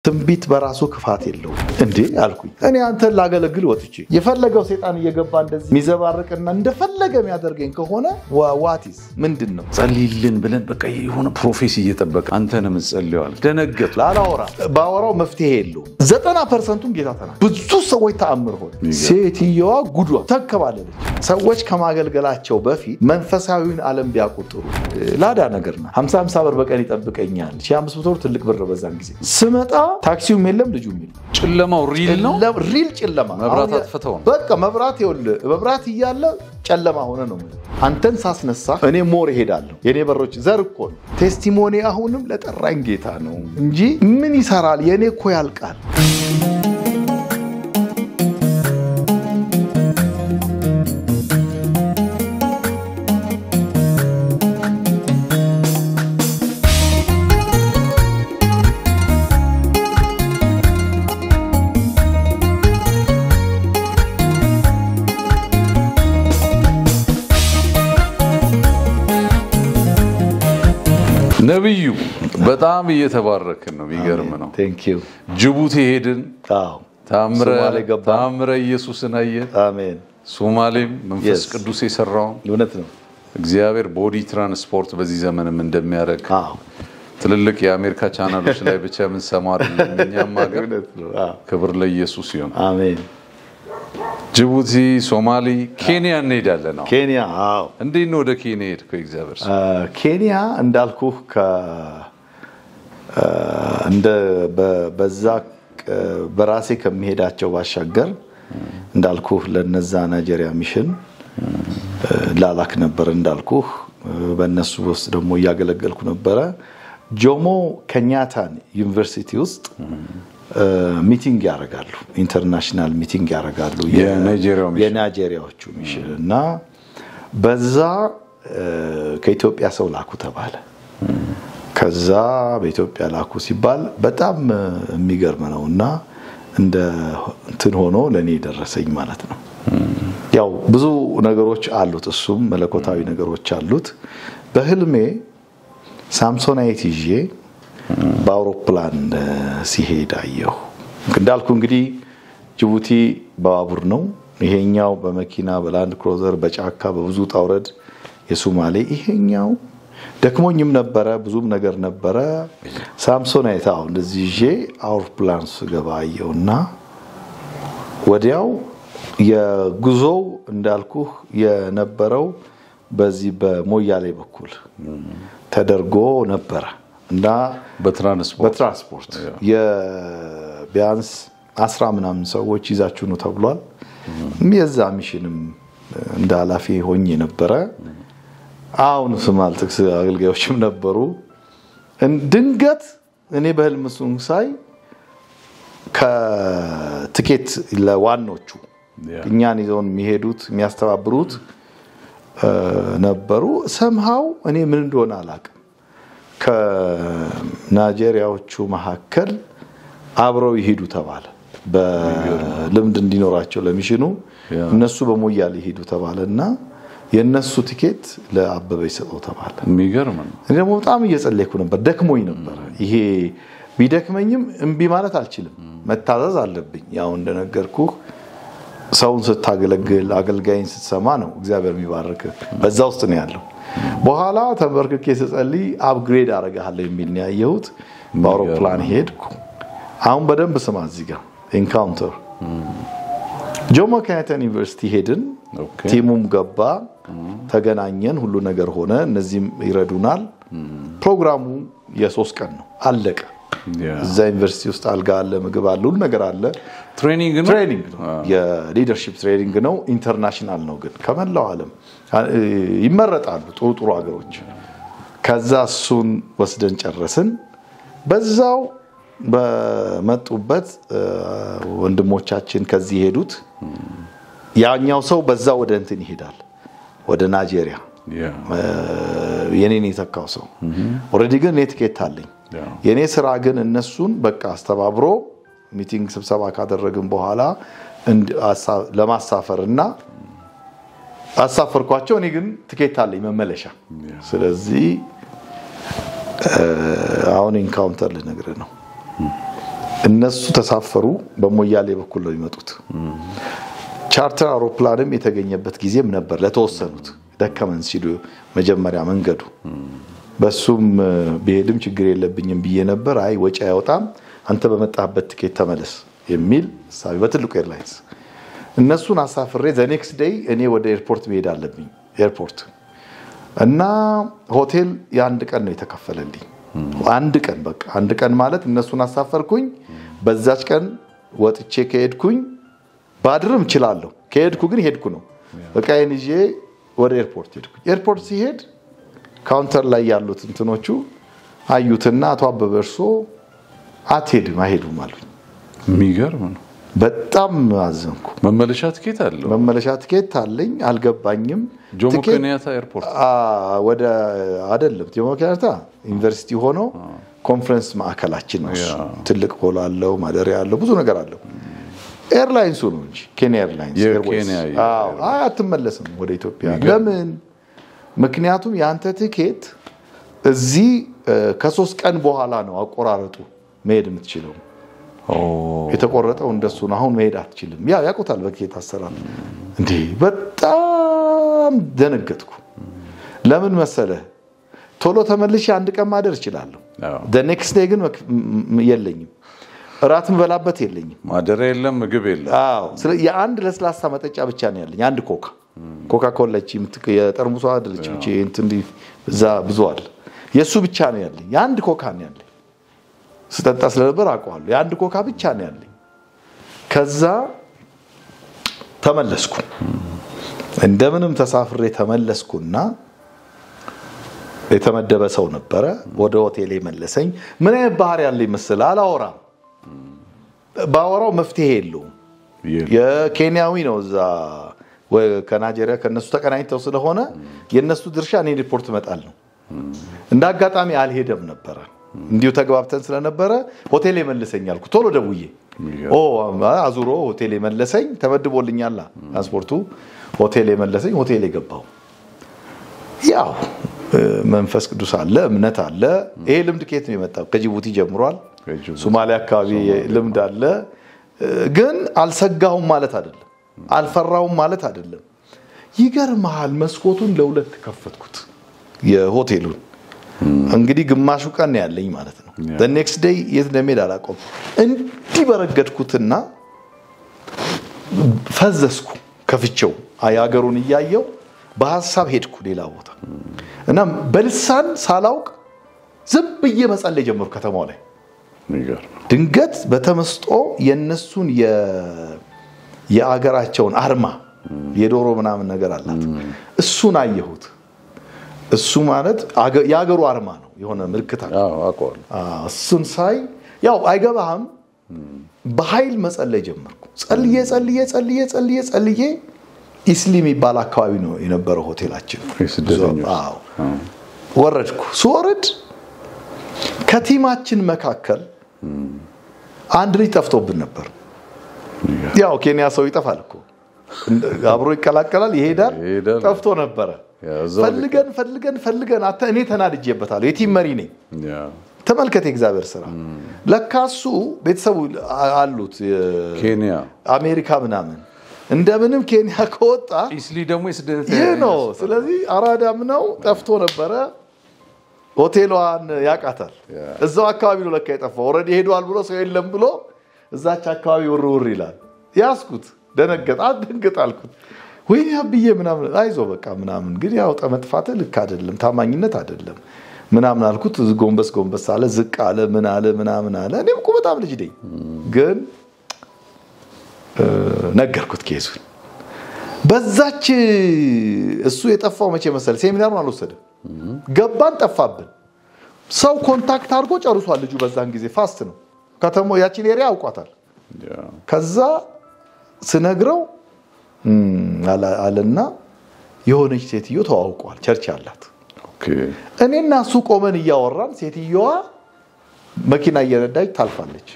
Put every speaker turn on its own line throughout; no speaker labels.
ትንቢት በራሱ ክፋት የለው እንዴ አልኩኝ እኔ አንተን ላገለግል ወጥቼ የፈለገው ሰይጣን እየገባ እንደዚህ ሚዘባርቅና እንደፈለገ የሚያደርገኝ ከሆነ ዋቲስ ምንድነው
ጸልይልን ብለን በቃ የሆነ ፕሮፌሲ እየተጠበቀ አንተንም ጸልየዋል ደነገጥ
ላላወራ ባወራው መፍትሄ የለው 90% ጌታ ተና ብዙ ሰዎች ተአምር ሆነ ሴትየዋ ጉዷ ተከባለለች ሰዎች ከማገልገላቸው በፊት መንፈሳዊውን ዓለም ቢያቆጥሩ ላዳ ነገርና 50 ብር በቀን ይጠብቀኛል 1500 ብር ትልቅ ብር በዛን ጊዜ ስመጣ ታክሲውም የለም ልጁም የለም
ጨለማው ሪል ነው
ሪል ጨለማ
መብራት አጥፍተው
በቃ መብራት መብራት ይያለ ጨለማ ሆነ ነው አንተን ሳስነሳ እኔ ሞር ሄዳለሁ የኔ በሮች ዘርቆ ቴስቲሞኒ አሁንም ለጠራኝ ጌታ ነው እንጂ ምን ይሰራል የኔ እኮ ያልቃል
ነብዩ በጣም እየተባረከን ነው የሚገርም ነው
ቴንክ ዩ
ጅቡቲ ሄድን ታምረ ኢየሱስን አየን
አሜን
ሶማሌም መንፈስ ቅዱስ የሰራው
እውነት ነው
እግዚአብሔር ቦዲ ትራንስፖርት በዚህ ዘመንም እንደሚያደርግ ትልልቅ የአሜሪካ ቻናሎች ላይ ብቻ ምን ሰማር ለኛም ማገር ክብር ለኢየሱስ ይሁን
አሜን
ጅቡቲ ሶማሊ ኬንያ እንሄዳለን ነው
ኬንያ
እንዴት ነው ወደ ኬንያ ሄድከው እግዚአብሔር
ኬንያ እንዳልኩህ እንደ በዛ በራሴ ከመሄዳቸው ባሻገር እንዳልኩህ ለነዛ ናይጄሪያ ሚሽን ላላክ ነበር እንዳልኩህ በእነሱ ውስጥ ደግሞ ያገለገልኩ ነበር ጆሞ ኬንያታን ዩኒቨርሲቲ ውስጥ ሚቲንግ ያደርጋሉ ኢንተርናሽናል ሚቲንግ ያደርጋሉ የናይጄሪያዎቹ ሚሽን እና በዛ ከኢትዮጵያ ሰው ላኩ ተባለ ከዛ በኢትዮጵያ ላኩ ሲባል በጣም የሚገርም ነውና እንደ እንትን ሆኖ ለኔ ደረሰኝ ማለት ነው ያው ብዙ ነገሮች አሉት እሱም መለኮታዊ ነገሮች አሉት በህልሜ ሳምሶናይት ይዤ በአውሮፕላን ሲሄድ አየሁ እንዳልኩ እንግዲህ ጅቡቲ በባቡር ነው ይሄኛው በመኪና በላንድ ክሩዘር በጫካ በብዙ ጣውረድ የሶማሌ ይሄኛው ደክሞኝም ነበረ ብዙም ነገር ነበረ ሳምሶናይታው እንደዚህ ይዤ አውሮፕላን ስገባ አየውና ወዲያው የጉዞው እንዳልኩ የነበረው በዚህ በሞያሌ በኩል ተደርጎ ነበር እና በትራንስፖርት የቢያንስ 10 ምናምን ሰዎች ይዛችሁ ነው ተብሏል የዛ ሚሽንም እንደ ኃላፊ ሆኜ ነበር አሁን ስማልጥክስ አገልጋዮችም ነበሩ ድንገት እኔ በህልምሱን ሳይ ከትኬት ለዋኖቹ እኛን ይዘውን የሚሄዱት የሚያስተባብሩት ነበሩ somehow እኔ ምን እንደሆነ አላውቅም ከናይጄሪያዎቹ መሐከል አብረው ይሄዱ ተባለ በልምድ እንዲኖራቸው ለሚሽኑ እነሱ በሞያሌ ይሄዱ ተባለና የነሱ ቲኬት ለአበበ ይሰጠው ተባለ
የሚገርም ነው
እኔ ደግሞ በጣም እየጸለይኩ ነበር ደክሞኝ ነበር ይሄ ቢደክመኝም እንቢ ማለት አልችልም መታዘዝ አለብኝ ያው እንደነገርኩ ሰውን ስታገለግል አገልጋይን ስትሰማ ነው እግዚአብሔር የሚባርክ በዛ ውስጥ ነው ያለው በኋላ ተበርክኬ ስጸልይ አፕግሬድ አረጋለሁ የሚል ነው ያየሁት በአውሮፕላን ሄድኩ አሁን በደንብ ስማ እዚህ ጋር ኢንካውንተር ጆሞ ኬንያታን ዩኒቨርሲቲ ሄድን ቲሙም ገባ ተገናኘን ሁሉ ነገር ሆነ እነዚህም ይረዱናል ፕሮግራሙ የ3 ቀን ነው አለቀ እዛ ዩኒቨርሲቲ ውስጥ አልጋ አለ ምግብ አለ ሁሉ ነገር አለ
ትሬኒንግ ነው
የሊደርሺፕ ትሬኒንግ ነው ኢንተርናሽናል ነው ግን ከመላው ዓለም ይመረጣሉ ጥሩ ሀገሮች ከዛ እሱን ወስደን ጨረስን በዛው በመጡበት ወንድሞቻችን ከዚህ ሄዱት ያኛው ሰው በዛው ወደ እንትን ይሄዳል ወደ ናይጄሪያ የኔን የተካው ሰው ኦሬዲ ግን ኔትኬት አለኝ የኔ ስራ ግን እነሱን በቃ አስተባብሮ ሚቲንግ ስብሰባ ካደረግን በኋላ ለማሳፈርና አሳፈርኳቸው እኔ ግን ቲኬት አለኝ መመለሻ ስለዚህ አሁን ኢንካውንተር ልነግርህ ነው እነሱ ተሳፈሩ በሞያሌ በኩል ነው ይመጡት ቻርተር አውሮፕላንም የተገኘበት ጊዜም ነበር ለተወሰኑት ደከመን ሲሉ መጀመሪያ መንገዱ በሱም በሄድም ችግር የለብኝም ብዬ ነበር አይ ወጪ አይወጣም አንተ በመጣበት ትኬት ተመለስ የሚል ሳቢ በትልቁ ኤርላይንስ እነሱን አሳፍሬ the next day እኔ ወደ ኤርፖርት መሄድ አለብኝ ኤርፖርት እና ሆቴል የአንድ ቀን ነው የተከፈለልኝ አንድ ቀን በቃ አንድ ቀን ማለት እነሱን አሳፈርኩኝ በዛች ቀን ወጥቼ ከሄድኩኝ ባድርም እችላለሁ ከሄድኩ ግን ሄድኩ ነው በቃ ይሄንጄ ወደ ኤርፖርት ሄድኩኝ ኤርፖርት ሲሄድ ካውንተር ላይ ያሉት እንትኖቹ አዩትና አቶ አበበርሶ አትሄድም አይሄዱም አሉኝ
የሚገርም ነው
በጣም አዘንኩ
መመለሻ ትኬት አለው
መመለሻ ትኬት አለኝ አልገባኝም
ጆሞ ኬንያታ ኤርፖርት
ወደ አይደለም ጆሞ ኬንያታ ዩኒቨርሲቲ ሆኖ ኮንፈረንስ ማዕከላችን ነው ትልቅ ሆል አለው ማደሪያ አለው ብዙ ነገር አለው ኤርላይንሱ ነው እንጂ ኬንያ ኤርላይንስ አትመለስም ወደ ኢትዮጵያ ለምን ምክንያቱም ያንተ ትኬት እዚህ ከ3 ቀን በኋላ ነው አቆራረጡ መሄድ የምትችለው የተቆረጠው እንደሱ ነው አሁን መሄድ አትችልም ያቆታል በኬት አሰራር እንዴ በጣም ደነገጥኩ ለምን መሰለ ቶሎ ተመልሼ አንድ ቀን ማደር እችላለሁ the next day ግን የለኝም ራትም በላበት የለኝም
ማደር የለም ምግብ የለም
ስለዚህ የአንድ ለስላሳ መጠጫ ብቻ ነው ያለኝ አንድ ኮካ ኮላቺ የጠርሙሷ አይደለች ብቻ እንትን እዛ ብዙ አለ የሱ ብቻ ነው ያለኝ የአንድ ኮካ ነው ያለኝ ስጠጣ ስለነበር አቋዋለሁ የአንድ ኮካ ብቻ ነው ያለኝ ከዛ ተመለስኩ እንደምንም ተሳፍሬ ተመለስኩና የተመደበ ሰው ነበረ ወደ ሆቴሌ መለሰኝ ምን አይነት ባህር ያለኝ መሰለ አላወራም ባወራው መፍትሄ የለውም የኬንያዊ ነው እዛ ከናይጄሪያ ከነሱ ተቀናኝተው ስለሆነ የነሱ ድርሻ እኔ ሪፖርት መጣል ነው እንዳጋጣሚ አልሄደም ነበር እንዲው ተግባብተን ስለነበረ ሆቴል የመለሰኝ አልኩ ቶሎ ደውዬ አዙሮ ሆቴል የመለሰኝ ተመድቦልኛል ትራንስፖርቱ ሆቴል የመለሰኝ ሆቴል የገባው ያው መንፈስ ቅዱስ አለ እምነት አለ ይሄ ልምድ ከየት ነው የመጣው ከጅቡቲ ጀምሯል ሶማሊያ አካባቢ ልምድ አለ ግን አልሰጋሁም ማለት አይደለም አልፈራውም ማለት አይደለም ይገርማል መስኮቱን ለሁለት ከፈትኩት የሆቴሉን እንግዲህ ግማሹ ቀን ያለኝ ማለት ነው the next day የት እንደሚሄድ አላውቅም እንዲህ በረገድኩትና ፈዘስኩ ከፍቼው አያገሩን እያየው በሐሳብ ሄድኩ ሌላ ቦታ እና በልሳን ሳላውቅ ዝም ብዬ መጸለይ ጀመርኩ ከተማው ላይ ድንገት በተመስጦ የነሱን የአገራቸውን አርማ የዶሮ ምናምን ነገር አላት እሱን አየሁት እሱ ማለት ያገሩ አርማ ነው የሆነ ምልክት አቋል እሱን ሳይ ያው አይገባህም በኃይል መጸለይ ጀመርኩ ጸልዬ ኢስሊም ይባል አካባቢ ነው የነበረው ሆቴላችን ወረድኩ ስወርድ ከቲማችን መካከል አንድ ልጅ ጠፍቶብን ነበር ያው ኬንያ ሰው ይጠፋል እኮ አብሮ ይቀላቀላል ይሄዳል ጠፍቶ ነበር ፈልገን አታ እኔ ተናድጄበታለሁ የቲም መሪ ነኝ ተመልከተ እግዚአብሔር ስራ ለካሱ ቤተሰቡ አሉት
ኬንያ
አሜሪካ ምናምን እንደምንም ኬንያ ከወጣ
ኢስሊ ደግሞ ይስደተ
ነው ስለዚህ አራዳም ነው ጠፍቶ ነበር ሆቴሏን ያቃታል እዛው አካባቢ ነው ለካ የጠፋው ኦሬዲ ሄዷል ብሎ ሰው የለም ብሎ እዛች አካባቢ ወርውር ይላል ያስኩት ደነገጣልኩት ወይ ያብዬ ምናምን አይዞ በቃ ምናምን ግን ያው ተመጥፋተ ልክ አይደለም ታማኝነት አይደለም ምናምን አልኩት ጎንበስ አለ ዝቅ አለ ምናምን አለ እኔም እኮ በጣም ልጅ ነኝ ግን ነገርኩት ኬሱን በዛች እሱ የጠፋው መቼ መሰለ ሴሚናሩን አልወሰደም ገባን ጠፋብን ሰው ኮንታክት አድርጎ ጨርሷል ልጁ በዛን ጊዜ ፋስት ነው ከተማው ያቺን ኤሪያ አውቋታል ከዛ ስነግረው አለና የሆነች ሴትዮ ተዋውቋል ቸርች አላት እኔና እሱ ቆመን እያወራን ሴትዮዋ መኪና እየነዳች ታልፋለች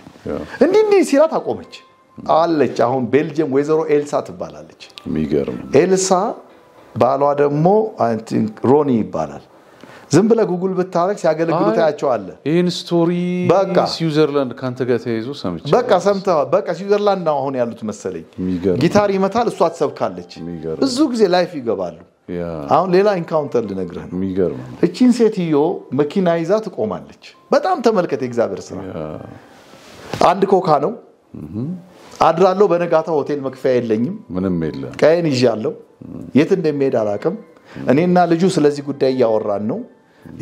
እንዲህ ሲላት አቆመች አለች አሁን ቤልጂየም ወይዘሮ ኤልሳ ትባላለች
የሚገርም
ኤልሳ ባሏ ደግሞ አይ ቲንክ ሮኒ ይባላል ዝም ብለህ ጉግል ብታረግ ሲያገለግሉ ታያቸዋለ
ይሄን ስቶሪ ስዊዘርላንድ ካንተ ጋር ተያይዞ ሰምቼ
በቃ ሰምተሃል በቃ ስዊዘርላንድ ነው አሁን ያሉት መሰለኝ ጊታር ይመታል እሷ ተሰብካለች ብዙ ጊዜ ላይፍ ይገባሉ አሁን ሌላ ኢንካውንተር ልነግርህ
የሚገርም
እቺን ሴትዮ መኪና ይዛ ትቆማለች በጣም ተመልከተ እግዚአብሔር ስራ አንድ ኮካ ነው አድራለሁ በነጋታ ሆቴል መክፈያ የለኝም
ምንም የለም
ቀይን ይዣለሁ የት እንደሚሄድ አላቀም እኔና ልጁ ስለዚህ ጉዳይ ያወራን ነው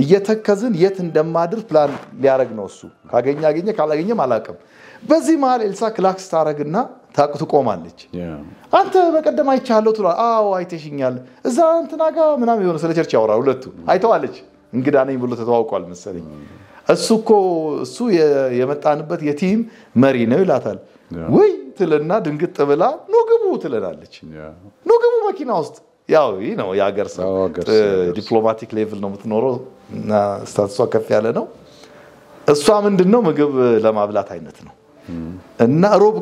እየተከዝን የት እንደማድር ፕላን ሊያረግ ነው እሱ ካገኘ ካላገኘም አላቀም በዚህ መሃል ኤልሳ ክላክስ ታረግና ታቁ ትቆማለች አንተ በቀደም አይቻለሁ ትሏል አዎ አይተሽኛል እዛ እንትና ጋር ምናምን የሆነ ስለ ቸርች ያወራ ሁለቱ አይተዋለች እንግዳ ነኝ ብሎ ተተዋውቋል መሰለኝ እሱ የመጣንበት የቲም መሪ ነው ይላታል ወይ ትልና ድንግጥ ብላ ኑግቡ ትለናለች ኑግቡ መኪና ውስጥ ያው ይሄ ነው ያገር ሰው ዲፕሎማቲክ ሌቭል ነው የምትኖረው እና ስታቱሷ ከፍ ያለ ነው እሷ ምንድነው ምግብ ለማብላት አይነት ነው እና ሮብ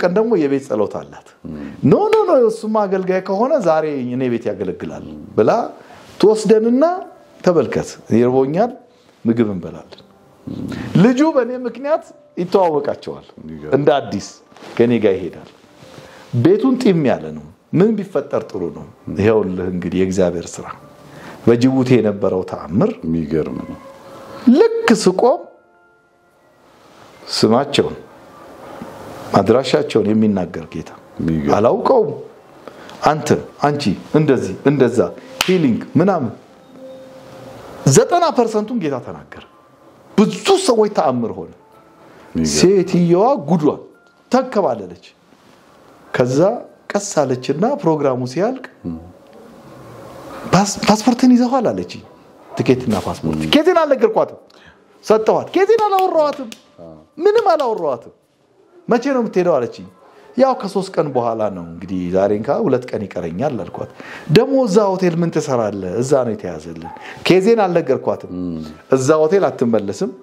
ቀን ደግሞ የቤት ጸሎት አላት ኖ እሱማ አገልጋይ ከሆነ ዛሬ እኔ ቤት ያገለግላል ብላ ተወስደንና ተበልከት ይርቦኛል ምግብ እንበላለን ልጁ በኔ ምክንያት ይተዋወቃቸዋል እንደ አዲስ ከኔ ጋር ይሄዳል ቤቱን ጢም ያለ ነው ምን ቢፈጠር ጥሩ ነው ይሄውልህ እንግዲህ የእግዚአብሔር ስራ በጅቡቲ የነበረው ተአምር
የሚገርም ነው
ልክ ስቆም ስማቸውን አድራሻቸውን የሚናገር ጌታ አላውቀው አንቺ እንደዛ ሂሊንግ ምናምን 90% ጌታ ተናገረ ብዙ ሰዎች ተአምር ሆነ ሴትየዋ ጉዷን ተከባለለች ከዛ ቀሳለችና ፕሮግራሙ ሲያልቅ ፓስፖርትን ይዘዋል አለች ትኬትና ፓስፖርት ኬቴን አልነገርኳትም ሰጠዋት ኬቴን አላወራዋትም ምንም አላወራዋትም መቼ ነው የምትሄደው አለች ያው ከ3 ቀን በኋላ ነው እንግዲህ ዛሬን 2 ቀን ይቀረኛል አልኳት ደሞ እዛ ሆቴል ምን ተሰራለ እዛ ነው የተያዘልን ኬዜን አልነገርኳትም እዛ ሆቴል አትመለስም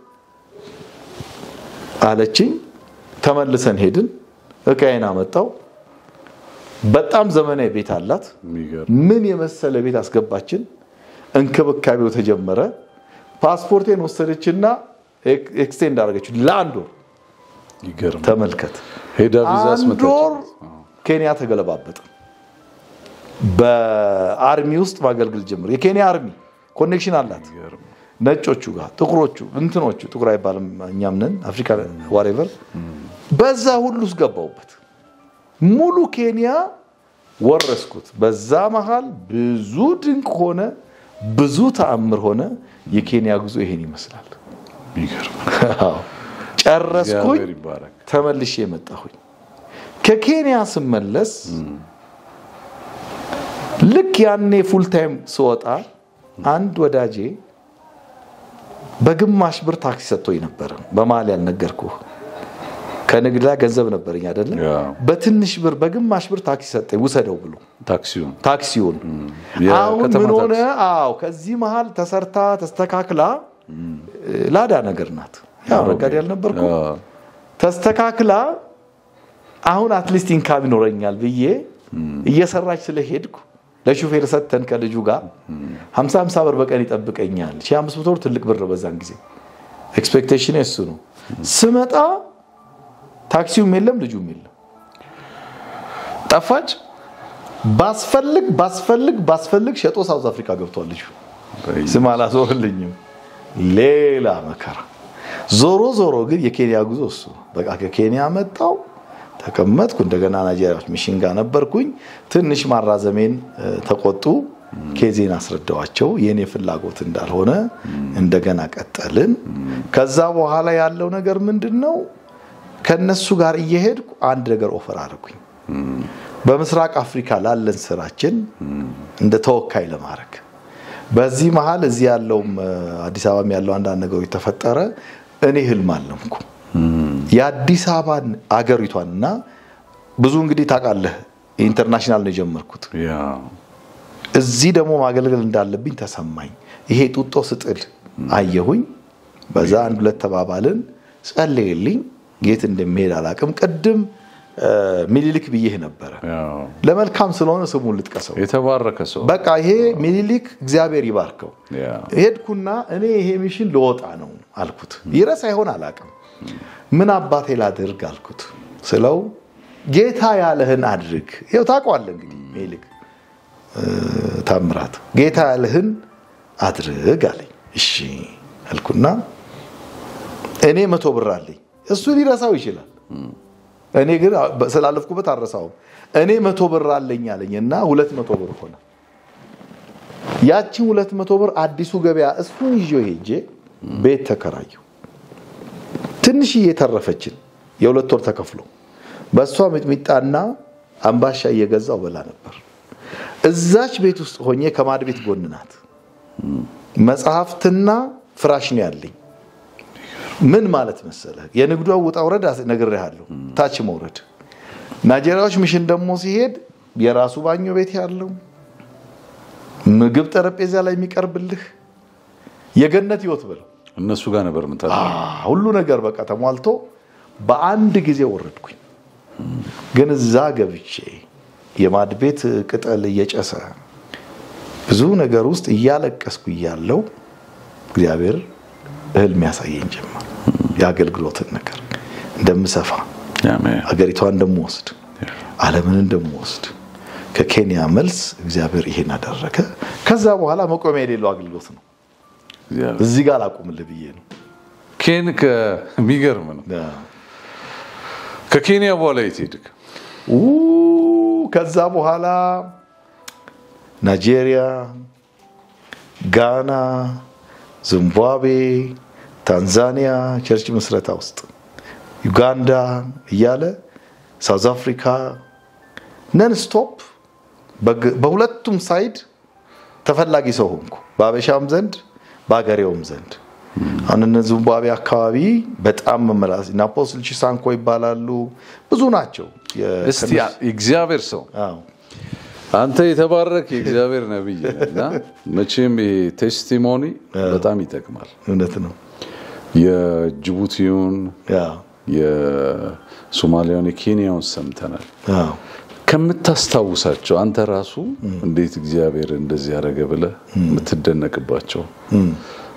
አለችኝ ተመልሰን ሄድን እቃዬን አመጣው በጣም ዘመናዊ ቤት አላት ምን የመሰለ ቤት አስገባችን እንክብካቤው ተጀመረ ፓስፖርቴን ወሰደችና ኤክስቴንድ አደረገች ለአንድ ወር
ይገርም
ተመልከት
ሄዳ ቪዛ አስመጣች
ኬንያ ተገለባበጠ በአርሚ ውስጥ ማገልገል ጀመረ የኬንያ አርሚ ኮኔክሽን አላት ነጮቹ ጋር ጥቁሮቹ እንትኖቹ ጥቁር አይባልም እኛም ነን አፍሪካ ዋሬቨር በዛ ሁሉስ ገባውበት ሙሉ ኬንያ ወረስኩት በዛ መሃል ብዙ ድንቅ ሆነ ብዙ ተአምር ሆነ የኬንያ ጉዞ ይሄን ይመስላል
ይገርም
ጨረስኩኝ ተመልሼ መጣሁኝ ከኬንያ ስመለስ ልክ ያኔ ፉል ታይም ስወጣ አንድ ወዳጄ በግማሽ ብር ታክሲ ሰጥቶኝ ነበር በማል ያልነገርኩህ ከንግድ ላይ ገንዘብ ነበርኛ አይደል በትንሽ ብር በግማሽ ብር ታክሲ ሰጠኝ ውሰደው ብሎ ታክሲውን አሁን ምን ሆነ ከዚህ መሃል ተሰርታ ተስተካክላ ላዳ ነገር ናት ያው ረጋድ ያልነበርኩ ተስተካክላ አሁን አትሊስት ኢንካም ይኖረኛል ብዬ እየሰራች ስለሄድኩ ለሹፌር ሰተን ከልጁ ጋር 50 ብር በቀን ይጠብቀኛል 1500 ብር ትልቅ ብር በዛን ጊዜ ኤክስፔክቴሽን እሱ ነው ስመጣ ታክሲው የለም ልጁም የለም ጠፋች ባስፈልግ ሸጦ ሳውዝ አፍሪካ ገብቷል ልጁ ስማላ ዞርልኝም ሌላ መከራ ዞሮ ግን የኬንያ ጉዞ እሱ በቃ ከኬንያ መጣው ተቀመጥኩ እንደገና ናይጄሪያዎች ሚሽን ጋር ነበርኩኝ ትንሽ ማራዘሜን ተቆጡ ኬዜን አስረዳዋቸው የኔ ፍላጎት እንዳልሆነ እንደገና ቀጠልን ከዛ በኋላ ያለው ነገር ምንድነው ከነሱ ጋር እየሄድኩ አንድ ነገር ኦፈር አደረኩኝ በምስራቅ አፍሪካ ላለን ስራችን እንደ ተወካይ ለማድረግ በዚህ መሃል እዚህ ያለው አዲስ አበባም ያለው አንድ ነገሮች ተፈጠረ እኔ ህልም አለምኩ የአዲስ አበባን አገሪቷንና ብዙ እንግዲህ ታቃለህ ኢንተርናሽናል ነው ጀመርኩት እዚህ ደግሞ ማገልገል እንዳለብኝ ተሰማኝ ይሄ ጡጦ ስጥል አየሁኝ በዛ አንድ ሁለት ተባባልን ጸለይልኝ ጌት እንደሚሄድ አላቅም ቀድም ሚኒሊክ ብዬ ነበር ለመልካም ስለሆነ ስሙን ልጥቀሰው
የተባረከ ሰው
በቃ ይሄ ሚኒሊክ እግዚአብሔር ይባርከው ሄድኩና እኔ ይሄ ሚሽን ልወጣ ነው አልኩት ይረሳ ይሆን አላቀም ምን አባቴ ላድርግ አልኩት ስለው ጌታ ያለህን አድርግ ይው ታቋል እንግዲህ ሚኒሊክ ታምራት ጌታ ያለህን አድርግ አለኝ እሺ አልኩና እኔ 100 ብር አለኝ እሱ ሊረሳው ይችላል እኔ ግን ስላለፍኩበት አረሳው እኔ 100 ብር አለኝ አለኝና 200 ብር ሆነ ያቺ 200 ብር አዲሱ ገበያ እሱን ይዤ ሄጄ ቤት ተከራየው ትንሽ እየተረፈችን የሁለት ወር ተከፍሎ በሷ ሚጥሚጣና አምባሻ እየገዛው በላ ነበር እዛች ቤት ውስጥ ሆኜ ከማድ ቤት ጎንናት መጽሐፍትና ፍራሽ ነው ያለኝ ምን ማለት መሰለህ የንግዱ ወጣ ወረዳ ነግሬሃለሁ ታች መውረድ ናይጄሪያዎች ሚሽን ደሞ ሲሄድ የራሱ ባኞ ቤት ያለው ምግብ ጠረጴዛ ላይ የሚቀርብልህ የገነት ህይወት ብለው
እነሱ ጋር ነበር ምታለው
ሁሉ ነገር በቃ ተሟልቶ በአንድ ጊዜ ወረድኩኝ ግን እዛ ገብቼ የማድ ቤት ቅጠል እየጨሰ ብዙ ነገር ውስጥ እያለቀስኩ ያለው እግዚአብሔር ህልም ያሳየኝ ጀመር ያገልግሎትን ነገር እንደምሰፋ አሜን አገሪቷን እንደምወስድ ዓለምን እንደምወስድ ከኬንያ መልስ እግዚአብሔር ይሄን አደረገ ከዛ በኋላ መቆሚያ የሌለው አገልግሎት ነው እዚህ ጋር አቁምልህ ብዬ ነው
ኬን ከሚገርም ነው ከኬንያ በኋላ የትሄድክ
ከዛ በኋላ ናይጄሪያ ጋና ዚምባብዌ ታንዛኒያ ቸርች መስረታ ውስጥ ዩጋንዳ ይያለ ሳውዝ አፍሪካ ነን ስቶፕ በሁለቱም ሳይድ ተፈላጊ ሰው ሆንኩ ባበሻም ዘንድ ባገሬውም ዘንድ አሁን ዚምባብዌ አካባቢ በጣም መመላስ ናፖስ ልቺሳንኮ ይባላሉ ብዙ ናቸው
እስቲ እግዚአብሔር ሰው አንተ የተባረክ የእግዚአብሔር ነብይ ነህና መቼም ቴስቲሞኒ በጣም ይጠቅማል
እውነት ነው
የጅቡቲውን የሶማሊያውን የኬንያውን ሰምተናል ከምታስታውሳቸው አንተ ራሱ እንዴት እግዚአብሔር እንደዚህ ያደረገ ብለ ምትደነቅባቸው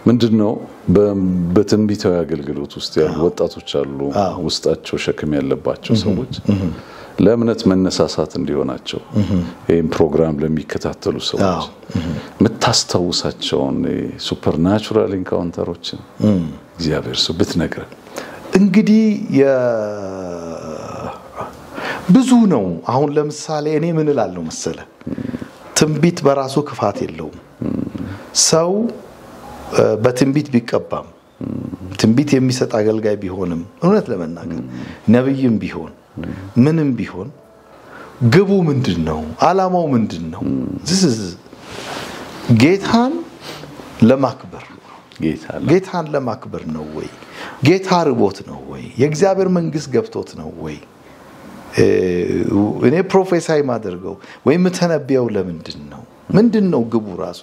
ምንድነው በትንቢታዊ አገልግሎት ውስጥ ያሉ ወጣቶች አሉ ውስጣቸው ሸክም ያለባቸው ሰዎች ለእምነት መነሳሳት እንዲሆናቸው ይሄን ፕሮግራም ለሚከታተሉ ሰዎች ምታስታውሳቸውን ሱፐርናቹራል ኢንካውንተሮችን እግዚአብሔር ሰው ብትነግረን
እንግዲህ ብዙ ነው አሁን ለምሳሌ እኔ ምን እላለሁ መሰለ ትንቢት በራሱ ክፋት የለውም ሰው በትንቢት ቢቀባም ትንቢት የሚሰጥ አገልጋይ ቢሆንም እውነት ለመናገር ነብይም ቢሆን ምንም ቢሆን ግቡ ምንድነው አላማው ምንድነው ጌታን ለማክበር ጌታን ለማክበር ነው ወይ ጌታ ርቦት ነው ወይ የእግዚአብሔር መንግስት ገብቶት ነው ወይ እኔ ፕሮፌሳይ ማደርገው ወይ መተነብየው ለምንድነው ምንድነው ግቡ ራሱ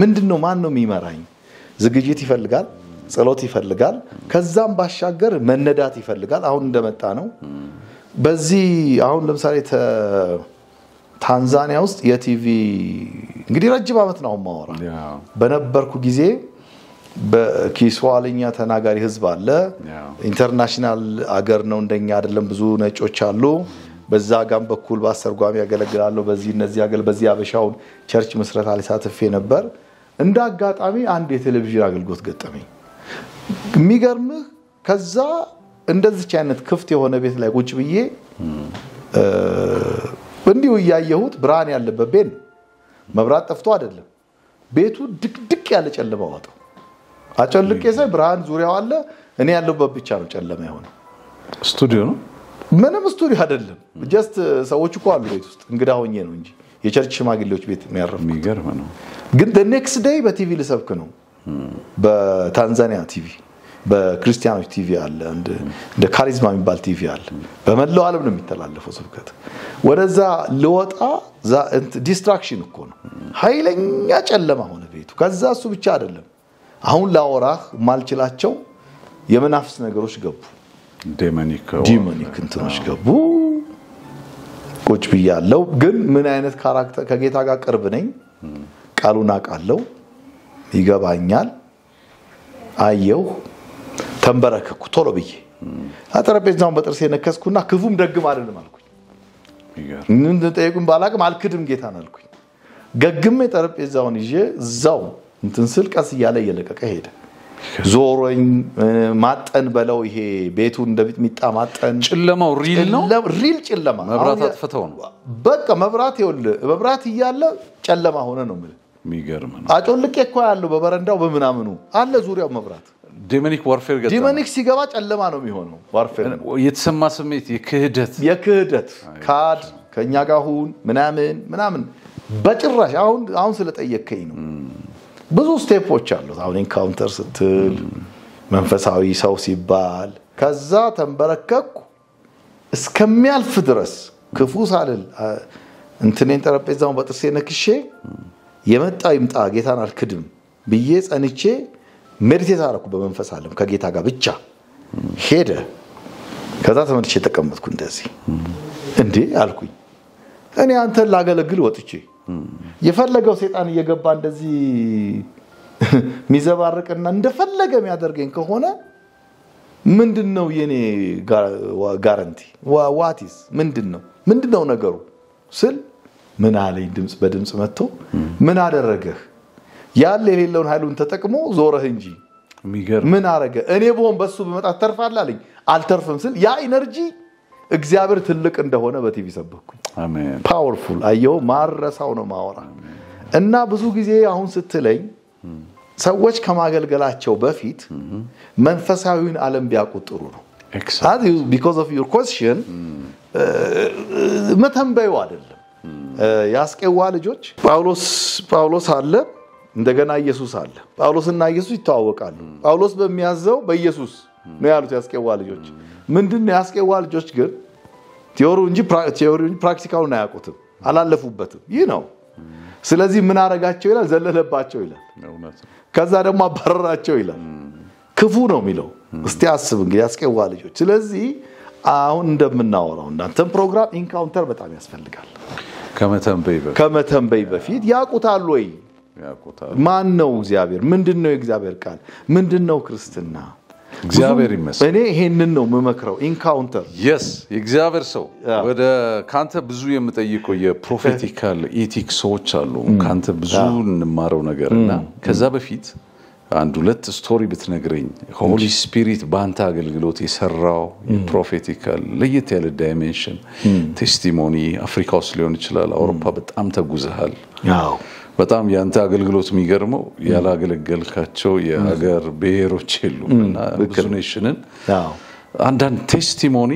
ምንድነው ማን ነው የሚመራኝ ዝግጅት ይፈልጋል ጸሎት ይፈልጋል ከዛም ባሻገር መነዳት ይፈልጋል አሁን እንደመጣ ነው በዚህ አሁን ለምሳሌ ታንዛኒያ ውስጥ የቲቪ እንግዲህ ረጅም አመት ነው ማወራ በነበርኩ ጊዜ በኪስዋልኛ ተናጋሪ ህዝብ አለ ኢንተርናሽናል አገር ነው እንደኛ አይደለም ብዙ ነጮች አሉ በዛ ጋም በኩል ባሰርጓሚ ያገለግላሉ በዚህ እነዚህ አገል በዚህ አበሻው ቸርች መስረት አልሳተፈ ነበር እንደ አጋጣሚ አንድ የቴሌቪዥን አገልግሎት ገጠመኝ የሚገርምህ ከዛ እንደዚህ አይነት ክፍት የሆነ ቤት ላይ ቁጭ ብዬ እንዲው ያየሁት ብርሃን ያለበት ቤት መብራት ጠፍቶ አይደለም ቤቱ ድቅድቅ ያለ ጨለማ ወጣው አጨልቄ ሳይ ብርሃን ዙሪያው አለ እኔ ያለበት ብቻ ነው ጨለማ የሆነ
ስቱዲዮ ነው
ምንም ስቱዲዮ አይደለም ጀስት ሰዎች እኮ አሉ ቤት ውስጥ እንግዳ ሆኜ ነው እንጂ የቸርች ሽማግሌዎች ቤት የሚያርፉ
የሚገርም ነው
ግን the next day በቲቪ ልሰብክ ነው በታንዛኒያ ቲቪ በክርስቲያኖች ቲቪ አለ እንደ ካሪዝማ የሚባል ቲቪ አለ በመላው ዓለም ነው የሚተላለፈው ስብከት ወደዛ ለወጣ ዲስትራክሽን እኮ ነው ኃይለኛ ጨለማ ሆነ ቤቱ ከዛ እሱ ብቻ አይደለም አሁን ላወራህ ማልችላቸው የመናፍስ ነገሮች ገቡ ዲሞኒክ እንትኖች ገቡ ቁጭ ብያለሁ ግን ምን አይነት ካራክተር ከጌታ ጋር ቅርብ ነኝ ቃሉን አውቃለሁ ይገባኛል አየው ተንበረከኩ ቶሎ ብዬ አጠረጴዛውን በጥርሴ ነከስኩና ክፉም ደግም አይደለም አልኩኝ ምን ተጠየቁኝ ባላቅም አልክድም ጌታን አልኩኝ ገግሜ ጠረጴዛውን ይዤ እዛው እንትን ስል ቀስ እያለ እየለቀቀ ሄደ ዞሮኝ ማጠን በለው ይሄ ቤቱ እንደቢት ሚጣ ማጠን
ጨለማው ሪል ነው
ሪል ጨለማ
መብራት አጥፍተው ነው
በቃ መብራት መብራት እያለ ጨለማ ሆነ ነው ማለት
የሚገርም ነው
አጮልቄ እኮ ያለው በበረንዳው በመናምኑ አለ ዙሪያው መብራት
ዲሞኒክ ዋርፌር ገጠመ
ዲሞኒክ ሲገባ ጨለማ ነው የሚሆነው ዋርፌር
የተሰማ ስሜት የክህደት
ካድ ከኛ ጋር ሁን ምናምን በጭራሽ አሁን ስለጠየከኝ ነው ብዙ ስቴፖች አሉት አሁን ኢንካውንተር ስትል መንፈሳዊ ሰው ሲባል ከዛ ተንበረከኩ እስከሚያልፍ ድረስ ክፉ ሳልል እንትኔን ጠረጴዛውን በጥርሴ ነክሼ የመጣው ይምጣ ጌታን አልክድም ብዬ ጸንቼ ሜዲቴት አደረኩ በመንፈስ ዓለም ከጌታ ጋር ብቻ ሄደ ከዛ ተመልሼ ተቀመጥኩ እንደዚህ እንዴ አልኩኝ እኔ አንተን ላገለግል ወጥቼ የፈለገው ሰይጣን እየገባ እንደዚህ ሚዘባርቅና እንደፈለገ የሚያደርገኝ ከሆነ ምንድነው የኔ ጋራንቲ ዋቲስ ምንድነው ነገሩ ስል ምን አለኝ ድምጽ በድምጽ መጥቶ ምን አደረገህ ያለ የሌለውን ኃይሉን ተጠቅሞ ዞረህ እንጂ
የሚገርም
ምን አረገ እኔ በሆን በሱ በመጣ ተርፋለህ አለኝ አልተርፍም ስል ያ ኢነርጂ እግዚአብሔር ትልቅ እንደሆነ በቲቪ ሰበኩኝ
አሜን
ፓወርፉል አየው ማረሳው ነው ማወራ እና ብዙ ጊዜ አሁን ስትለኝ ሰዎች ከማገልገላቸው በፊት መንፈሳዊውን ዓለም ቢያቆጥሩ ነው exactly because of your question መተንበዩ አይደለም ያስቀዋ ልጆች ጳውሎስ አለ እንደገና ኢየሱስ አለ ጳውሎስና ኢየሱስ ይተዋወቃሉ ጳውሎስ በሚያዘው በኢየሱስ ነው ያሉት ያስቀዋ ልጆች ምንድነው ያስቀዋ ልጆች ግን ቲዮሪው እንጂ ፕራክቲካሉን አያውቁትም አላለፉበትም ይህ ነው ስለዚህ ምን አረጋቸው ይላል ዘለለባቸው ይላል ከዛ ደግሞ አባረራቸው ይላል ክፉ ነው የሚለው እስቲ አስብ እንግዲህ ያስቀዋ ልጆች ስለዚህ አሁን እንደምናወራው እናንተም ፕሮግራም ኢንካውንተር በጣም ያስፈልጋል ከመተንበይ በፊት ያቁታል ወይ ማን ነው እግዚአብሔር ምንድነው የእግዚአብሔር ቃል ምንድነው ክርስትና
እግዚአብሔር ይመስገን
እኔ ይሄንን ነው መመክረው ኢንካውንተር
yes የእግዚአብሔር ሰው ወደ ካንተ ብዙ የምጠይቀው የፕሮፌቲካል ኤቲክሶች አሉ ካንተ ብዙ እንማረው ነገርና ከዛ በፊት አንድ ሁለት ስቶሪ ብትነግረኝ ሆሊ ስፒሪት ባንታ አገልግሎት የሰራው የፕሮፌቲካል ለየት ያለ ዳይሜንሽን ቴስቲሞኒ አፍሪካ ውስጥ ሊሆን ይችላል አውሮፓ በጣም ተጉዘሃል ያው በጣም ያንተ አገልግሎት የሚገርመው ያላገለገልካቸው የሀገር ብሔሮች የሉምና ብዙ ኔሽንን ያው አንዳንድ ቴስቲሞኒ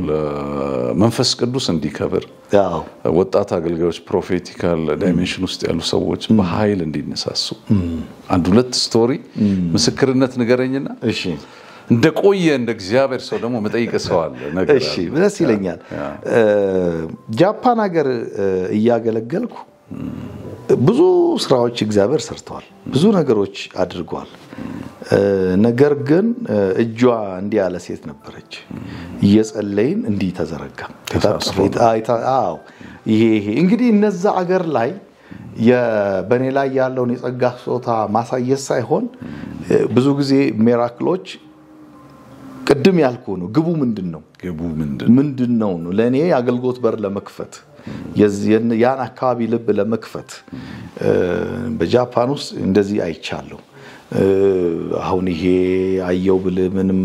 ለመንፈስ ቅዱስ እንዲከብር ያው ወጣት አገልጋዮች ፕሮፌቲካል ዳይሜንሽን ውስጥ ያሉ ሰዎች በኃይል እንዲነሳሱ አንድ ሁለት ስቶሪ ምስክርነት ንገረኝና እሺ እንደቆየ እንደ እግዚአብሔር ሰው ደግሞ መጠይቀ ሰው አለ ነገር
እሺ ደስ ይለኛል ጃፓን ሀገር እያገለገልኩ ብዙ ስራዎች እግዚአብሔር ሰርቷል ብዙ ነገሮች አድርጓል ነገር ግን እጇ እንዲህ ያለ ሴት ነበረች እየጸለይን እንዲህ ተዘረጋ አዎ ይሄ እንግዲህ እነዛ አገር ላይ በኔ ላይ ያለውን የጸጋ ጾታ ማሳየት ሳይሆን ብዙ ጊዜ ሚራክሎች ቅድም ያልኩ ነው ግቡ ምንድነው ነው ለኔ አገልግሎት በር ለመክፈት ያን አካባቢ ልብ ለመክፈት በጃፓን ውስጥ እንደዚህ አይቻለሁ አሁን ይሄ አየው ብለ ምንም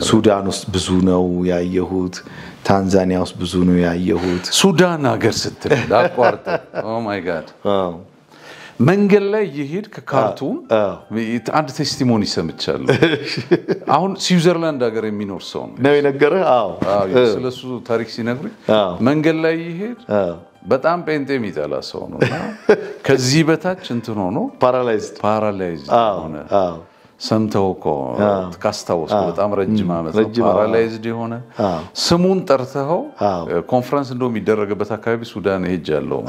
ሱዳን ውስጥ ብዙ ነው ያየሁት ታንዛኒያ ውስጥ ብዙ ነው ያየሁት
ሱዳን ሀገር ስትል አቋርጥ ኦ ማይ ጋድ መንገድ ላይ ይሄድ ከካርቱም አንድ ቴስቲሞኒ ሰምቻለሁ አሁን ስዊዘርላንድ ሀገር የሚኖር ሰው
ነው የነገረህ አዎ
ስለሱ ታሪክ ሲነግሩኝ መንገድ ላይ ይሄድ በጣም ጴንጤ የሚጠላ ሰው ነውና ከዚህ በታች እንትን ሆኖ ፓራላይዝድ ሆነ ሰምተው ካስታውስ በጣም ረጅም አመት ፓራላይዝድ ሆነ ስሙን ጠርተው ኮንፈረንስ እንደሚደረግበት አካባቢ ሱዳን ሄጃለሁ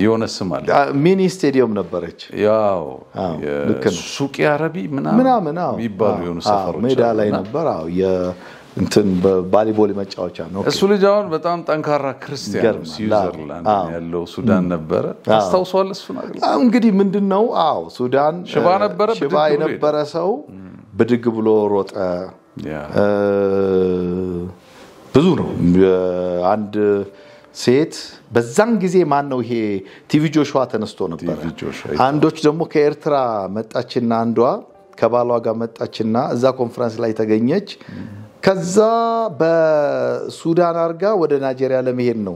የሆነ ስም አለ
ሚኒ ስቴዲየም ነበረች
ያው ሱቂ አረቢ ምናምን ይባሉ የሆኑ ሰፈሮች
ሜዳ ላይ ነበር አዎ እንትን በባሊቦል መጫወቻ ነው
እሱ ልጅ አሁን በጣም ጠንካራ ክርስቲያን ነው ስዊዘርላንድ ያለው ሱዳን ነበር አስተውሷል እሱ ነገር
እንግዲህ ምንድነው ሱዳን
ሽባ
የነበረ ሰው ብድግ ብሎ ሮጠ ብዙ ነው አንድ ሴት በዛን ጊዜ ማን ነው ይሄ ቲቪ ጆሹዋ ተነስቶ ነበር አንዶች ደግሞ ከኤርትራ መጣችና አንዷ ከባሏ ጋር መጣችና እዛ ኮንፈረንስ ላይ ተገኘች ከዛ በሱዳን አርጋ ወደ ናይጄሪያ ለመሄድ ነው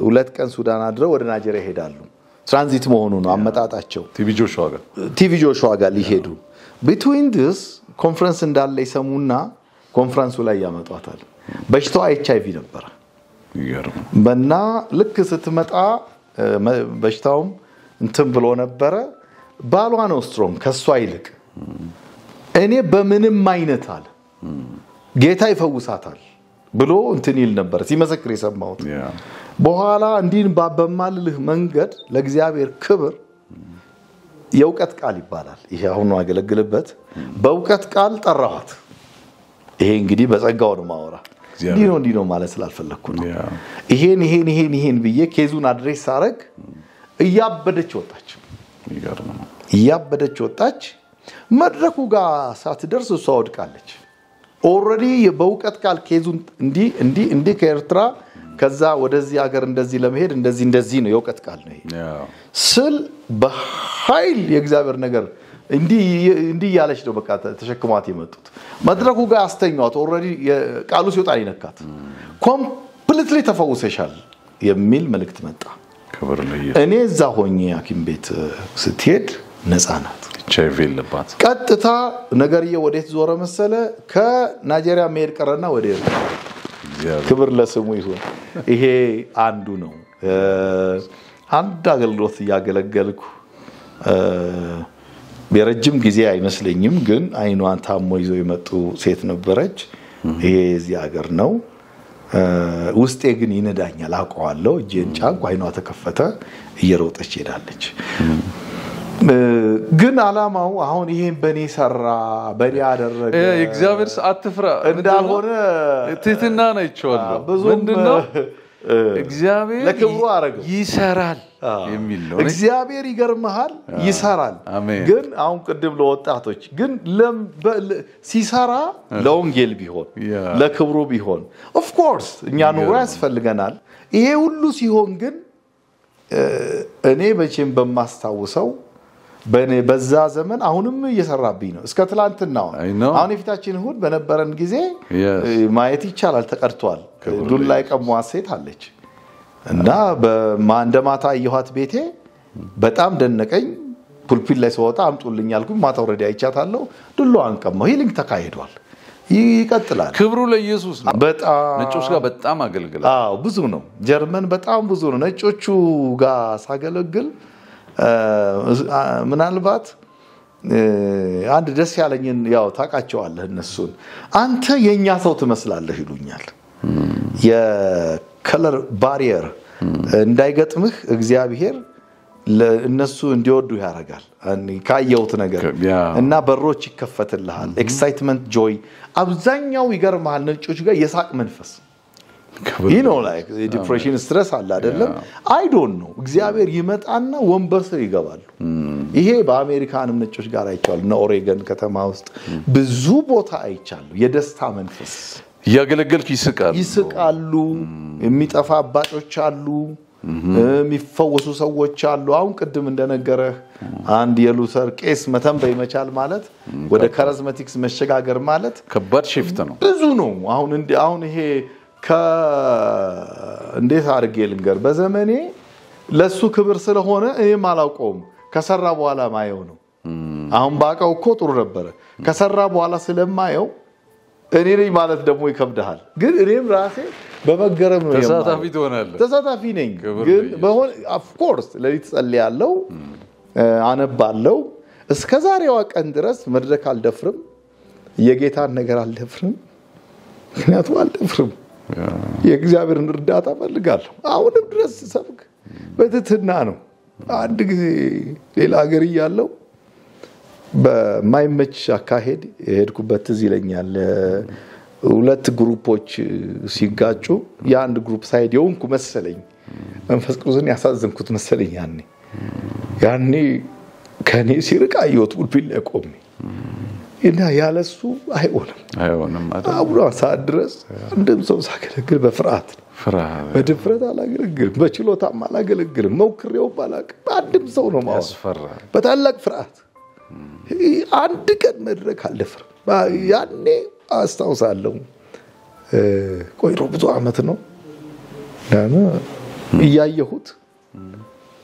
2 ቀን ሱዳን አድረው ወደ ናይጄሪያ ሄዳሉ ትራንዚት መሆኑ ነው አመጣጣቸው ቲቪ ጆሹዋ ጋር ሊሄዱ between this ኮንፈረንስ እንዳለ ይሰሙና ኮንፈረንሱ ላይ ያመጣታል በሽታው HIV ነበር በና ልክ ስትመጣ በሽታውም እንትን ብሎ ነበር ባሏ ነው ስትሮንግ ከሷ ይልቅ እኔ በምንም አይነት አለ ጌታ ይፈውሳታል ብሎ እንትን ይል ነበር ሲመሰክር የሰማሁት በኋላ እንዲን ባበማልልህ መንገድ ለእግዚአብሔር ክብር የውቀት ቃል ይባላል ይሄ አሁን ያገለግልበት በውቀት ቃል ጠራኋት ይሄ እንግዲህ በጸጋው ነው ማወራ እንዲህ ነው ማለት ስላልፈለኩ ነው ይሄን ብዬ ኬዙን አድሬስ አረግ እያበደች ወጣች መድረኩ ጋር ሳትደርስ እሷ ወድቃለች ኦሬዲ በውቀት ቃል ኬዙን እንዲ ከኤርትራ ከዛ ወደዚህ ሀገር እንደዚህ ለመሄድ እንደዚህ ነው የውቀት ቃል ነው ይሄ ስል በኃይል የእግዚአብሔር ነገር እንዲ ያለች ነው በቃ ተሸክማት የመጡት መድረኩ ጋር አስተኛዋት ኦሬዲ ቃሉ ሲወጣ ይነካት ኮምፕሊትሊ ተፈውሰሻል የሚል መልእክት መጣ
ክብር ለኢየሱስ
እኔ እዛ ሆኜ ሐኪም ቤት ስትሄድ ነፃ ናት
HIV ለባት
ቀጥታ ነገርዬ ወዴት ዞረ መሰለ ከናይጄሪያ መሄድ ቀረና ወደ ኤርትራ ክብር ለስሙ ይሁን ይሄ አንዱ ነው አንድ አገልግሎት ያገለገልኩ በረጅም ጊዜ አይመስለኝም ግን አይኗን ታሞ ይዞ የመጡ ሴት ነበረች ይሄ እዚህ ሀገር ነው ውስጤ ግን ይነዳኛል አቋዋለሁ እጄን ጫንኩ አይኗ ተከፈተ እየሮጠች ሄዳለች ግን አላማው አሁን ይሄን በኔ ሰራ በኔ ያደረገ
እግዚአብሔር አትፍራ
እንዳልሆነ
ትህትና ነው ይቻላል ምንድነው እግዚአብሔር
ለክብሩ አረገው
ይሰራል የሚል ነው
እግዚአብሔር ይገርምሃል ይሰራል ግን አሁን ቅድም ለወጣቶች ግን ሲሰራ ለወንጌል ቢሆን ለክብሩ ቢሆን ኦፍ ኮርስ እኛ ኑሮ ያስፈልገናል ይሄ ሁሉ ሲሆን ግን እኔ በቼም በማስተዋውሰው በዛ ዘመን አሁንም እየሰራብኝ ነው እስከ ትላንትናው አሁን የፊታችን እሁድ በነበረን ጊዜ ማየት ይቻላል ተቀርቷል ዱላ ይቀሟ ሴት አለች እና በማንደማታ ይኋት ቤቴ በጣም ደነቀኝ ፑልፒት ላይ ሰውጣ አምጡልኝ አልኩኝ ማታ ወረዲ አይቻታለሁ ዱላዋን ቀማው ሂሊንግ ተካሂዷል ይቀጥላል
ክብሩ ለኢየሱስ ነው
በጣም
ነጮች ጋር በጣም አገልግሏል
ብዙ ነው ጀርመን በጣም ብዙ ነው ነጮቹ ጋር ሳገለግል ምናልባት አንድ ደስ ያለኝን ያው ታቃቸዋለህ እነሱን አንተ የኛ ሰው ትመስላለህ ይሉኛል የከለር ባሪየር እንዳይገጥምህ እግዚአብሔር ለነሱ እንዲወዱ ያረጋል ካየውት ነገር እና በሮች ይከፈትልሃል ኤክሳይትመንት ጆይ አብዛኛው ይገርማል ነጮች ጋር የሳቅ መንፈስ you know like depression stress አለ አይደለም I don't know እግዚአብሔር ይመጣና ወንበር ስር ይገባሉ ይሄ በአሜሪካንም ነጮች ጋር አይቻል ነው ኦሬገን ከተማ ውስጥ ብዙ ቦታ አይቻሉ የደስታ መንፈስ
ያገለገልክ
ይስቃሉ የሚጠፋ አባጮች አሉ የሚፈወሱ ሰዎች አሉ አሁን ቅድም እንደነገረህ አንድ የሉተር ቄስ መተንበይ መቻል ማለት ወደ ካሪዝማቲክስ መሸጋገር ማለት
ከባድ ሽፍት ነው
ብዙ ነው አሁን ይሄ እንዴት አርጌ ልንገር በዘመኔ ለሱ ክብር ስለሆነ እኔም አላውቀውም ከሰራ በኋላ ማየው ነው አሁን ባቀው እኮ ጥሩ ነበር ከሰራ በኋላ ስለማየው እኔ ነኝ ማለት ደግሞ ይከብዳል ግን እኔም ራሴ በመገረም ነው ተሳታፊ ነኝ ግን በሆነ of course ለሊት ጸልያለሁ አነባለሁ እስከ ዛሬዋ ቀን ድረስ መድረክ አልደፍርም የጌታን ነገር አልደፍርም ምክንያቱም አልደፍርም የእግዚአብሔርን እርዳታ ፈልጋለሁ አሁንም ድረስ ሰብክ በትህትና ነው አንድ ጊዜ ሌላ ሀገር ያለው በማይመች አካሄድ ሄድኩበት ትዝ ይለኛል ሁለት ግሩፖች ሲጋጩ የአንድ ግሩፕ ሳይድ የሆንኩ መሰለኝ መንፈስ ቅዱስን ያሳዘንኩት መሰለኝ ያኔ ከኔ ሲርቅ አየሁት ቡልቡል ቆሜ እና ያለሱ አይሆንም አብሮ ሰዓት ድረስ እንደም ሰው ሳገለግል በፍርሃት በድፍረት አላገለግልም በችሎታም አላገለግልም ሞክሬው ባላቅ አንድም ሰው ነው ማስፈራ በታላቅ ፍርሃት አንድ ቀን መድረክ አልደፍር ያኔ አስታውሳለሁ ቆይሮ ብዙ አመት ነው እና እያየሁት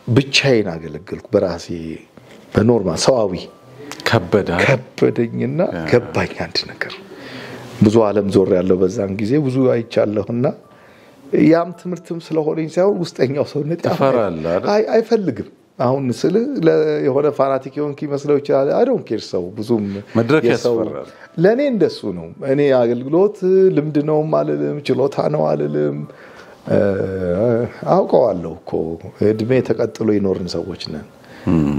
ብቻዬን አገለግልኩ በራሴ በኖርማል ሰዋዊ ከበደኝና ገባኝ አንድ ነገር ብዙ ዓለም ዞር ያለው በዛን ጊዜ ብዙ አይቻለሁና ያም ትምርትም ስለሆነኝ ሳይሆን ውስጠኛው ሰውነት አይፈልግም አሁን ስለ የሆነ ፋናቲክ ሆንክ ይመስለው ይችላል አይ ዶንት ኬር ሰው ብዙም
መድረክ ያስፈራል
ለኔ እንደሱ ነው እኔ አገልግሎት ልምድ ነው ማለልም ችሎታ ነው አለልም አውቀዋለሁ እኮ እድሜ ተቀጥሎ ይኖርን ሰዎች ነን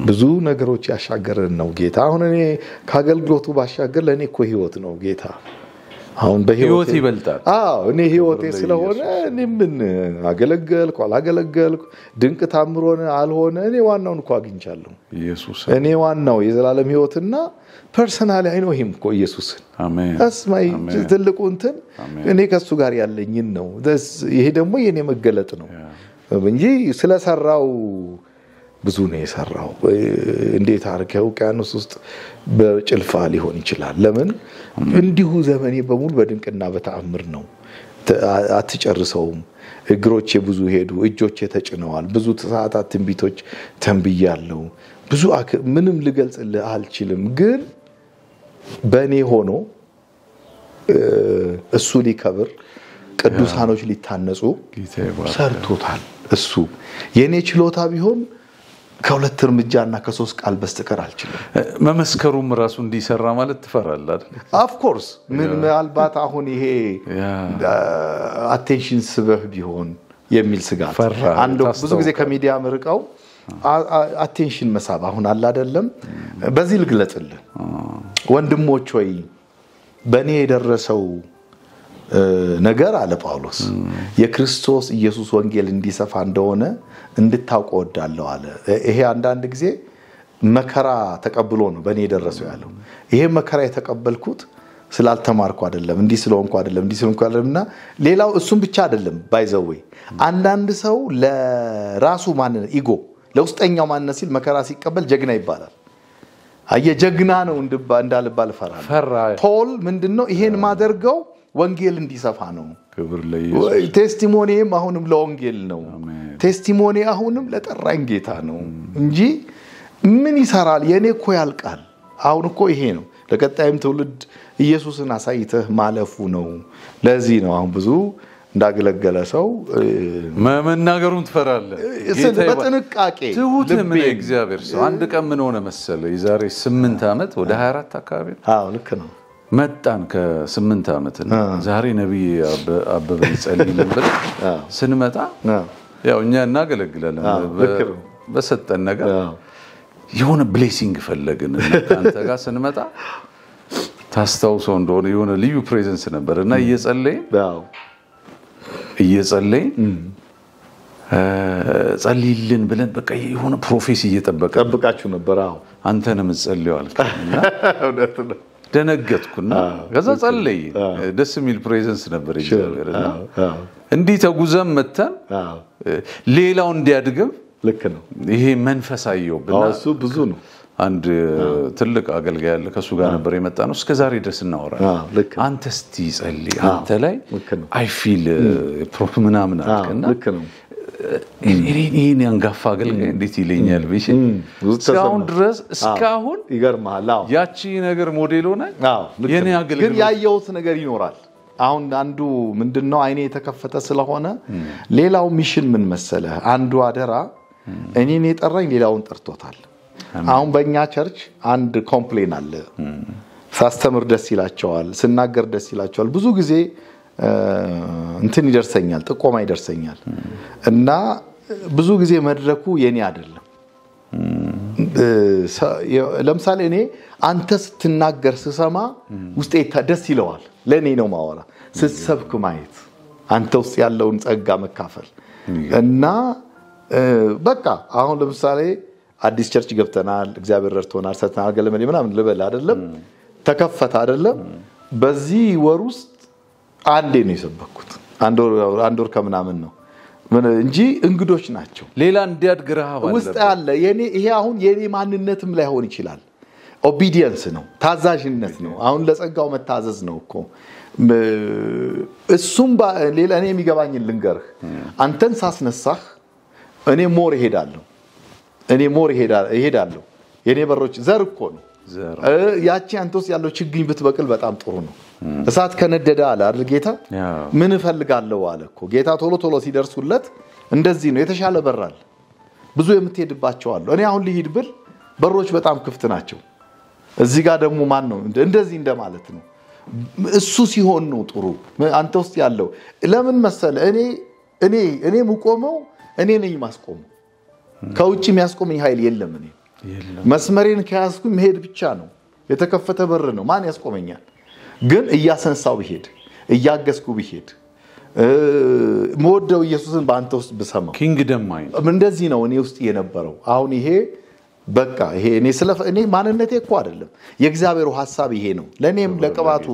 ብዙ ነገሮች ያሻገረን ነው ጌታ አሁን እኔ ካገልግሎቱ ባሻገር ለኔ እኮ ህይወት ነው ጌታ አሁን በህይወት
ይበልጣል
እኔ ህይወቴ ስለሆነ እኔ ምን አገለገልኩ አላገለገልኩ ድንቅ ታምሮነ አልሆነ እኔ ዋናውን እኮ አግኝቻለሁ
ኢየሱስ
እኔ ዋናው የዘላለም ህይወትና ፐርሰናሊ አይ ኖ ሂም እኮ ኢየሱስን
አሜን
አስማይ ትልቁ እንትን እኔ ከሱ ጋር ያለኝን ነው ይሄ ደግሞ የኔ መገለጥ ነው እንጂ ስለሰራው ብዙ ነው የሰራው እንዴት አርከው ቃኖስ ውስጥ በጭልፋ ሊሆን ይችላል ለምን እንዲሁ ዘመኔ በሙሉ በድንቅና በተአምር ነው አትጨርሰውም እግሮቼ ብዙ ሄዱ እጆቼ ተጭነዋል ብዙ ሰዓታት ትንቢቶች ተንብያለሁ ብዙ ምንም ልገልጽልህ አልችልም ግን በኔ ሆኖ እሱ ሊከብር ቅዱሳኖች ሊታነጹ ሰርቶታል እሱ የኔ ችሎታ ቢሆን ከሁለት እርምጃና ከሶስት ቃል በስተቀር አልችልም
መመስከሩም ራሱ እንዲሰራ ማለት ተፈራል አይደል
ኦፍ ኮርስ ምን ምናልባት አሁን ይሄ አቴንሽን ስበህ ቢሆን የሚል ስጋት አንዱ ብዙ ጊዜ ከሚዲያ ምርቀው አቴንሽን መሳብ አሁን አለ አይደለም በዚህ ልግለጽልህ ወንድሞች ሆይ በኔ የደረሰው ነገር አለ ጳውሎስ የክርስቶስ ኢየሱስ ወንጌል እንዲሰፋ እንደሆነ እንድታውቁ ወዳለው አለ ይሄ አንዳንድ ጊዜ መከራ ተቀብሎ ነው በኔ የደረሰው ያለው ይሄ መከራ የተቀበልኩት ስላልተማርኩ አይደለም እንዲ ስለሆንኩ አይደለምና ሌላው እሱም ብቻ አይደለም ባይዘዌ አንዳንድ ሰው ለራሱ ማንነት ኢጎ ለውስጠኛው ማንነት ሲል መከራ ሲቀበል ጀግና ይባላል አየጀግና ነው እንዳልባል ፈራ ፖል ምንድነው ይሄን ማደርገው ወንጌል እንዲሰፋ ነው
ክብር ለኢየሱስ
ቴስቲሞኒም አሁንም ለወንጌል ነው ቴስቲሞኒ አሁንም ለጠራኝ ጌታ ነው እንጂ ምን ይሰራል የኔ እኮ ያልቃል አሁን እኮ ይሄ ነው ለቀጣይም ትውልድ ኢየሱስን አሳይተህ ማለፉ ነው ለዚህ ነው አሁን ብዙ እንዳገለገለ ሰው
መናገሩን ትፈራለህ
በጥንቃቄ
ትሁት ምን እግዚአብሔር ሰው አንድ ቀን ምን ሆነ መሰለ የዛሬ 8 አመት ወደ 24 አካባቢ
ልክ ነው
መጣን ከ8 አመትና ዛሬ ነብይ አበበ ይጸልይልን ብለ ስንመጣ ያው እኛ እናገለግላለን በሰጠን ነገር የሆነ ብሌሲንግ ፈለግንና አንተ ጋር ስንመጣ ታስታውሰው እንደሆነ የሆነ ልዩ ፕሬዘንስ ነበርና እየጸለይን ጸልይልን ብለን በቃ የሆነ ፕሮፌሲ እየጠበቃችሁ
ነበር
አንተንም ጸልዩ አልከና እውነት ነው ደነገጥኩና ከዛ ጸለይ ደስ የሚል ፕሬዘንስ ነበር እግዚአብሔርና እንዲህ ተጉዘም መተን ሌላው እንዲያድግም
ልክ ነው
ይሄ መንፈሳዊውና
እሱ ብዙ ነው
አንድ ትልቅ አገልጋይ ያለ ከሱ ጋር ነበር የመጣነው እስከዛሬ ድረስ እናወራለን አንተ እስቲ ጸልይ አንተ ላይ አይ ፊል ፕሮብሌም ምናምን አልከና
ልክ ነው
ይሄን ያንጋፋ አገልጋይ እንዴት ይለኛል ቢሽ እስካሁን ድረስ እስካሁን
ይገርማል
ያቺ ነገር ሞዴል ሆነ የኔ አገልጋይ
ግን ያየውት ነገር ይኖራል አሁን አንዱ ምንድነው አይኔ የተከፈተ ስለሆነ ሌላው ሚሽን ምን መሰለ አንዱ አደራ እኔን የጠራኝ ሌላውን ጠርቶታል አሁን በእኛ ቸርች አንድ ኮምፕሌን አለ ሳስተምር ደስ ይላቸዋል ስናገር ደስ ይላቸዋል ብዙ ጊዜ እንትን ይደርሰኛል ጥቆማ ይደርሰኛል እና ብዙ ጊዜ መድረኩ የኔ አይደለም ለምሳሌ እኔ አንተ ስትናገር ስሰማ ውስጤ ደስ ይለዋል ለኔ ነው ማወራ ስትሰብክ ማየት አንተ ውስጥ ያለውን ጸጋ መካፈል እና በቃ አሁን ለምሳሌ አዲስ ቸርች ገብተናል እግዚአብሔር ረድቶናል ሰተናል ገለመኔ ምናምን ልበል አይደለም ተከፈተ አይደለም በዚህ ወር ውስጥ አንዴ ነው የሰበኩት አንድ ወር ከምናምን ነው እንጂ እንግዶች ናቸው
ሌላ እንዲያድግራ
ውስጥ ያለ የኔ ይሄ አሁን የኔ ማንነትም ላይ ሆን ይችላል ኦቢዲየንስ ነው ታዛዥነት ነው አሁን ለጸጋው መታዘዝ ነው እኮ እሱም ሌላ እኔ የሚገባኝን ልንገርህ አንተን ሳስነሳህ እኔ ሞር እሄዳለሁ የኔ በሮች ዘር እኮ ነው ያቺ አንተስ ያለው ችግኝ ብትበቅል በጣም ጥሩ ነው እሳት ከነደደ አለ አይደል ጌታ ምን እፈልጋለሁ አለ እኮ ጌታ ቶሎ ሲደርሱለት እንደዚህ ነው የተሻለ በራል ብዙ የምትሄድባቸው አሉ እኔ አሁን ልሂድ ብል በሮች በጣም ክፍት ናቸው እዚህ ጋር ደግሞ ማን ነው እንደዚህ እንደማለት ነው እሱ ሲሆን ነው ጥሩ አንተ ውስጥ ያለው ለምን መሰለ እኔ ሙቆመው እኔ ነኝ ማስቆመው ከውጪ የሚያስቆመኝ ኃይል የለም እኔ መስመሬን ከያዝኩኝ መሄድ ብቻ ነው የተከፈተ በር ነው ማን ያስቆመኛል ግን እያሰንሳው ብሄድ እያገስኩ ብሄድ ሞደው ኢየሱስን ባንተ ውስጥ በሰማው
ኪንግደም ማይንድ
እንደዚህ ነው እኔ ውስጥ የነበረው አሁን ይሄ በቃ ይሄ እኔ ማንነቴ እኮ አይደለም የእግዚአብሔር ሐሳብ ይሄ ነው ለኔም ለቅባቱ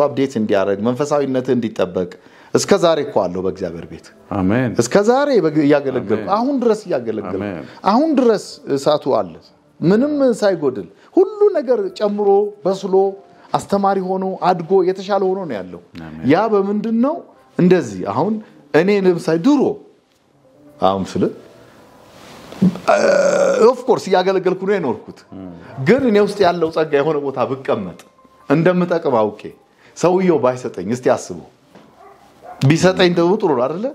አፕዴት እንዲያረግ መንፈሳዊነት እንዲጠበቅ እስከ ዛሬ እኮ አለው በእግዚአብሔር ቤት
አሜን
እስከ ዛሬ ያገለግል አሁን ድረስ ያገለግል አሁን ድረስ እሳቱ አለ ምንም ሳይጎድል ሁሉ ነገር ጨምሮ በስሎ አስተማሪ ሆኖ አድጎ የተሻለ ሆኖ ነው ያለው ያ በመንድነው እንደዚህ አሁን እኔ ለምሳሌ ድሮ አሁን ስለ ኦፍ ኮርስ ያገለግልኩ ነው የኖርኩት ግን እኔ ውስጥ ያለው ጸጋ የሆነ ቦታ ብቀመጥ እንደምጠቅም አውቄ ሰውየው ባይሰጠኝ እስቲ አስቡ ቢሰጠኝ ደግሞ ጥሩ አይደለ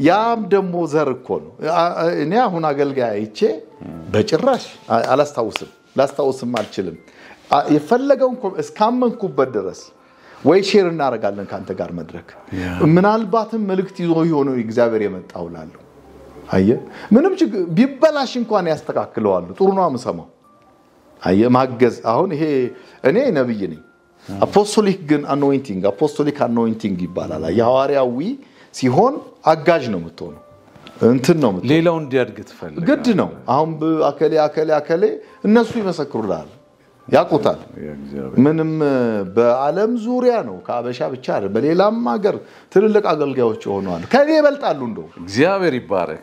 ያም ደግሞ ዘር እኮ ነው እኔ አሁን አገልጋይ አይቼ በጭራሽ ላስታውስም አልችልም የፈለገው እስካመንኩበት ድረስ ወይ ሼር እናረጋለን ካንተ ጋር መድረክ ምናልባትም መልእክት ይዞ ይሆነው እግዚአብሔር የመጣውላለው አየ ምንም ቢበላሽ እንኳን ያስተካክለዋል ጥሩ ነው አመሰማው አየ ማገዝ አሁን ይሄ እኔ ነብይ ነኝ አፖስቶሊክ አኖይንቲንግ ይባላል የሐዋርያዊ ሲሆን አጋዥ ነው የምትሆነው እንትን ነው የምትሆነው
ሌላው እንዲያድግ ተፈልጋ
ግድ ነው አሁን አከለ እነሱ ይመሰክሩላል ያቆታል ምንም በዓለም ዙሪያ ነው ከአበሻ ብቻ አይደል በሌላም ሀገር ትልልቅ አገልጋዮች ሆነዋል ከኔ ይበልጣሉ እንደው
እግዚአብሔር ይባረክ